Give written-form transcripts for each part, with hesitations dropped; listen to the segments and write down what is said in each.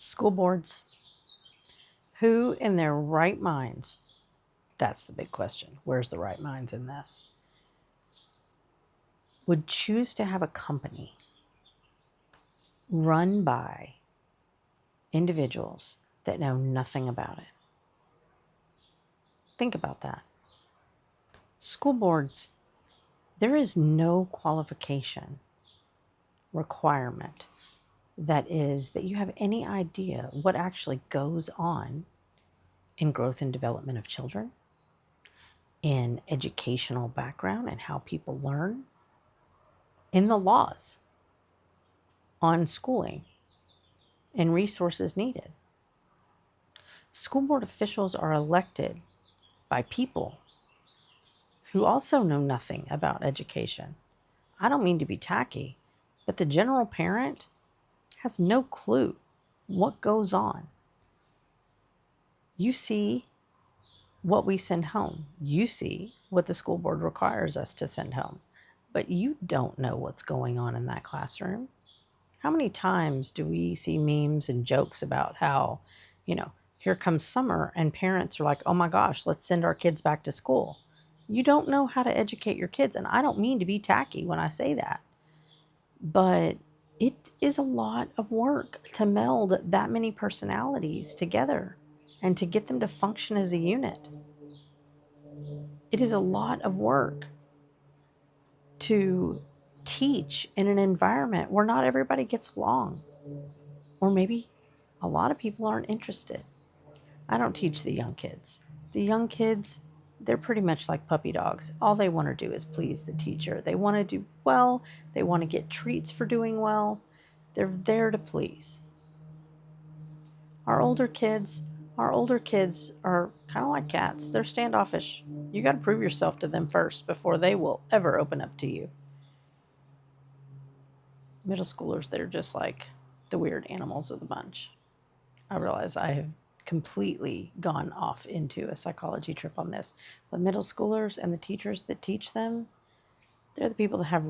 School boards. Who in their right minds? That's the big question. Where's the right minds in this? Would choose to have a company run by individuals that know nothing about it? Think about that. School boards, there is no qualification requirement that you have any idea what actually goes on in growth and development of children, in educational background and how people learn, in the laws on schooling and resources needed. School board officials are elected by people who also know nothing about education. I don't mean to be tacky, but the general parent has no clue what goes on. You see what we send home. You see what the school board requires us to send home, but you don't know what's going on in that classroom. How many times do we see memes and jokes about how, here comes summer and parents are like, oh my gosh, let's send our kids back to school. You don't know how to educate your kids. And I don't mean to be tacky when I say that, but it is a lot of work to meld that many personalities together and to get them to function as a unit. It is a lot of work to teach in an environment where not everybody gets along, or maybe a lot of people aren't interested. I don't teach the young kids. The young kids, they're pretty much like puppy dogs. All they want to do is please the teacher. They want to do well. They want to get treats for doing well. They're there to please. Our older kids are kind of like cats. They're standoffish. You got to prove yourself to them first before they will ever open up to you. Middle schoolers, they're just like the weird animals of the bunch. I realize I have completely gone off into a psychology trip on this, but middle schoolers and the teachers that teach them, they're the people that have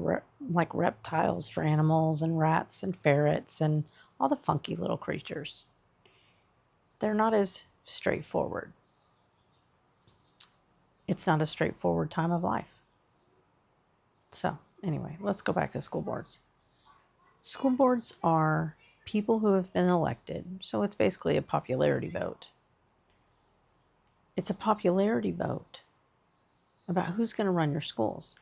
like reptiles for animals and rats and ferrets and all the funky little creatures. They're not as straightforward. It's not a straightforward time of life. So anyway, let's go back to school boards. School boards are people who have been elected, so it's basically a popularity vote. It's a popularity vote about who's going to run your schools.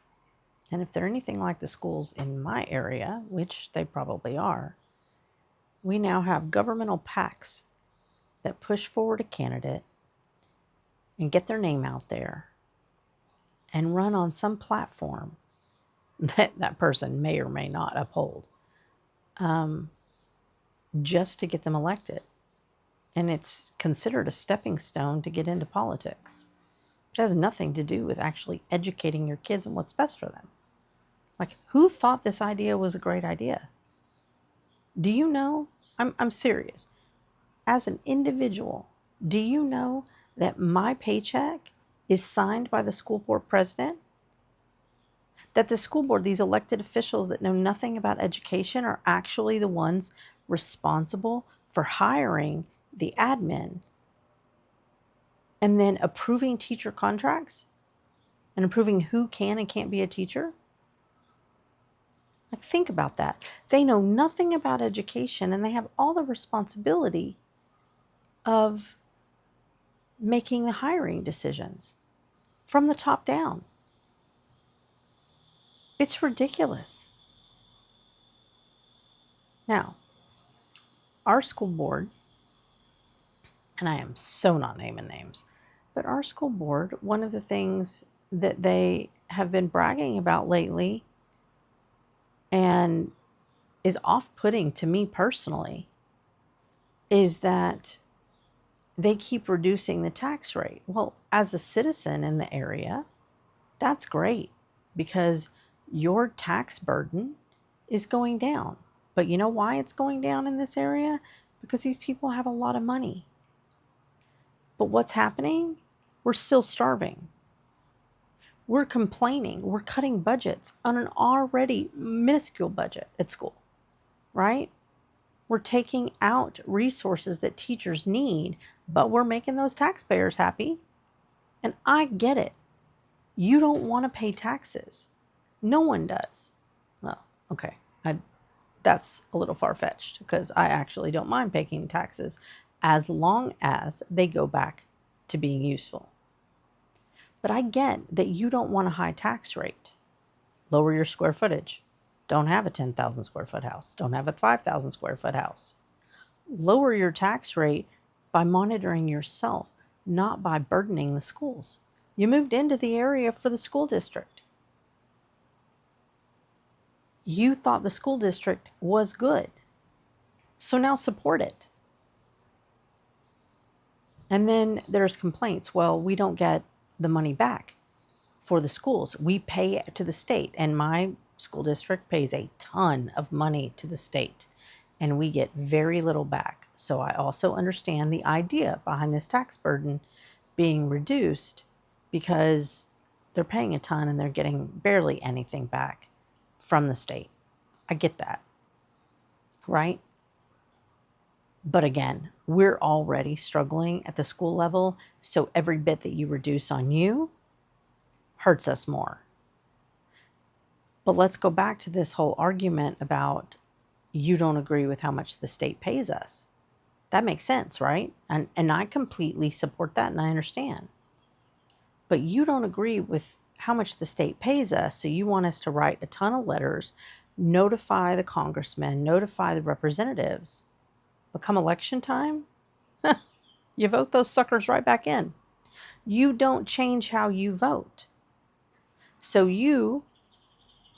And if they're anything like the schools in my area, which they probably are, we now have governmental PACs that push forward a candidate and get their name out there and run on some platform that that person may or may not uphold, just to get them elected. And it's considered a stepping stone to get into politics. It has nothing to do with actually educating your kids and what's best for them. Like, who thought this idea was a great idea? Do you know? I'm serious. As an individual, do you know that my paycheck is signed by the school board president? That the school board, these elected officials that know nothing about education, are actually the ones responsible for hiring the admin and then approving teacher contracts and approving who can and can't be a teacher? Like, think about that. They know nothing about education and they have all the responsibility of making the hiring decisions from the top down. It's ridiculous. Now, our school board, and I am so not naming names, but our school board, one of the things that they have been bragging about lately and is off-putting to me personally is that they keep reducing the tax rate. Well, as a citizen in the area, that's great because your tax burden is going down. But you know why it's going down in this area? Because these people have a lot of money. But what's happening? We're still starving. We're complaining. We're cutting budgets on an already minuscule budget at school, right? We're taking out resources that teachers need, but we're making those taxpayers happy. And I get it. You don't want to pay taxes. No one does. Well, okay. That's a little far-fetched because I actually don't mind paying taxes as long as they go back to being useful. But I get that you don't want a high tax rate. Lower your square footage. Don't have a 10,000 square foot house. Don't have a 5,000 square foot house. Lower your tax rate by monitoring yourself, not by burdening the schools. You moved into the area for the school district. You thought the school district was good. So now support it. And then there's complaints. Well, we don't get the money back for the schools. We pay to the state, and my school district pays a ton of money to the state, and we get very little back. So I also understand the idea behind this tax burden being reduced because they're paying a ton and they're getting barely anything back from the state. I get that, right? But again, we're already struggling at the school level, so every bit that you reduce on you hurts us more. But let's go back to this whole argument about you don't agree with how much the state pays us. That makes sense, right? And I completely support that and I understand. But you don't agree with how much the state pays us, so you want us to write a ton of letters, notify the congressmen, notify the representatives. But come election time, you vote those suckers right back in. You don't change how you vote. So you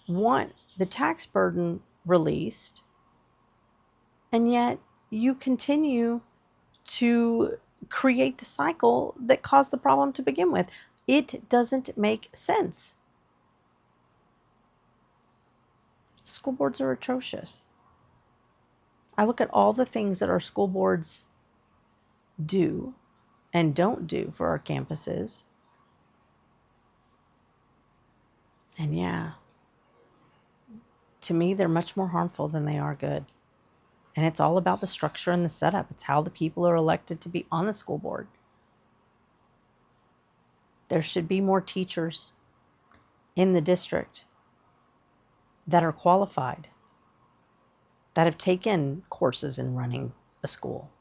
want the tax burden released, and yet you continue to create the cycle that caused the problem to begin with. It doesn't make sense. School boards are atrocious. I look at all the things that our school boards do and don't do for our campuses. And yeah, to me, they're much more harmful than they are good. And it's all about the structure and the setup. It's how the people are elected to be on the school board. There should be more teachers in the district that are qualified, that have taken courses in running a school.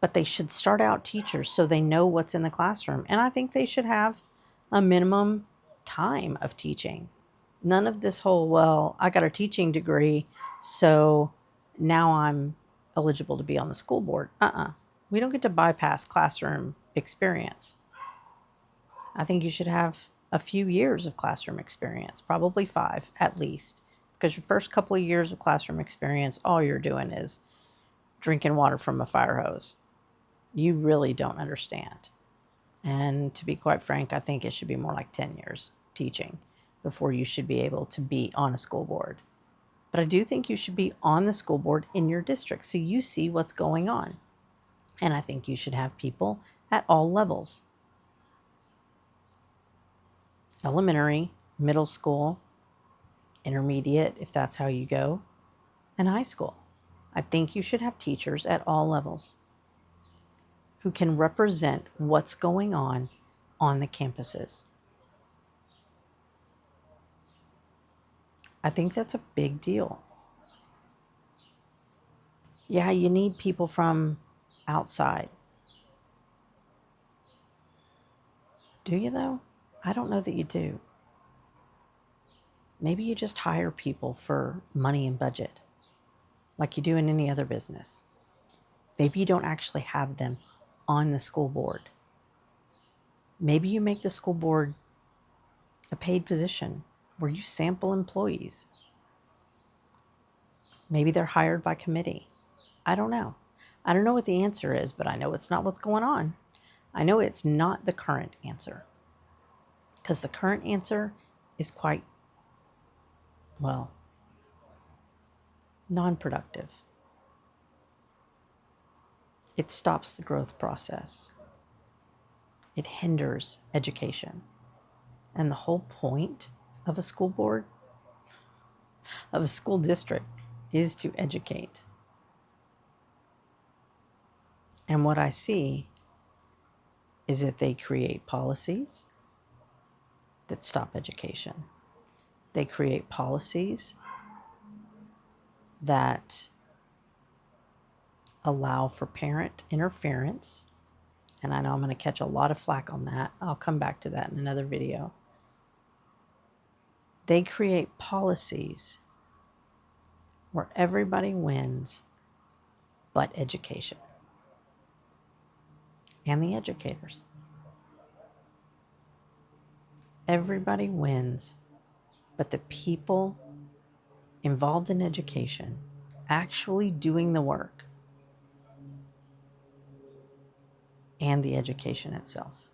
But they should start out teachers so they know what's in the classroom. And I think they should have a minimum time of teaching. None of this whole, well, I got a teaching degree, so now I'm eligible to be on the school board. We don't get to bypass classroom experience. I think you should have a few years of classroom experience, probably 5 at least, because your first couple of years of classroom experience, all you're doing is drinking water from a fire hose. You really don't understand. And to be quite frank, I think it should be more like 10 years teaching before you should be able to be on a school board. But I do think you should be on the school board in your district so you see what's going on. And I think you should have people at all levels. Elementary, middle school, intermediate, if that's how you go, and high school. I think you should have teachers at all levels who can represent what's going on the campuses. I think that's a big deal. Yeah, you need people from outside. Do you though? I don't know that you do. Maybe you just hire people for money and budget, like you do in any other business. Maybe you don't actually have them on the school board. Maybe you make the school board a paid position where you sample employees. Maybe they're hired by committee. I don't know. I don't know what the answer is, but I know it's not what's going on. I know it's not the current answer, because the current answer is quite, well, non-productive. It stops the growth process. It hinders education. And the whole point of a school board, of a school district, is to educate. And what I see is that they create policies that stop education. They create policies that allow for parent interference. And I know I'm going to catch a lot of flack on that. I'll come back to that in another video. They create policies where everybody wins but education and the educators. Everybody wins, but the people involved in education actually doing the work and the education itself.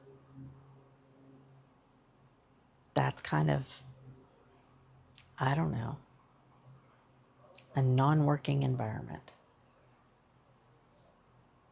That's kind of, I don't know, a non-working environment.